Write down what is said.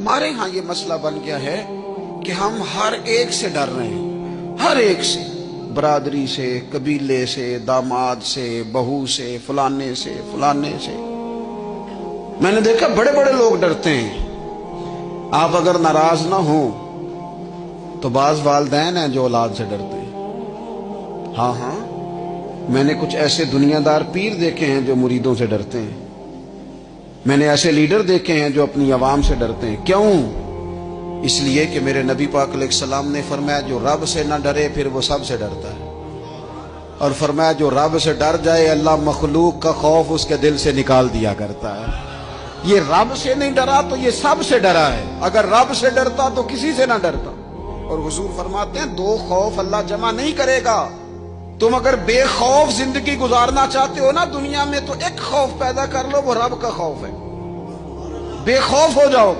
ہمارے ہاں یہ مسئلہ بن گیا ہے کہ ہم ہر ایک سے ڈر رہے ہیں، ہر ایک سے، برادری سے، قبیلے سے، داماد سے، بہو سے، فلانے سے، فلانے سے۔ میں نے دیکھا بڑے بڑے لوگ ڈرتے ہیں۔ آپ اگر ناراض نہ ہوں تو بعض والدین ہیں جو اولاد سے ڈرتے ہیں۔ ہاں ہاں، میں نے کچھ ایسے دنیا دار پیر دیکھے ہیں جو مریدوں سے ڈرتے ہیں۔ میں نے ایسے لیڈر دیکھے ہیں جو اپنی عوام سے ڈرتے ہیں۔ کیوں؟ اس لیے کہ میرے نبی پاک علیہ السلام نے فرمایا جو رب سے نہ ڈرے پھر وہ سب سے ڈرتا ہے، اور فرمایا جو رب سے ڈر جائے اللہ مخلوق کا خوف اس کے دل سے نکال دیا کرتا ہے۔ یہ رب سے نہیں ڈرا تو یہ سب سے ڈرا ہے، اگر رب سے ڈرتا تو کسی سے نہ ڈرتا۔ اور حضور فرماتے ہیں دو خوف اللہ جمع نہیں کرے گا۔ تم اگر بے خوف زندگی گزارنا چاہتے ہو نا دنیا میں تو ایک خوف پیدا کر لو، وہ رب کا خوف ہے، بے خوف ہو جاؤ۔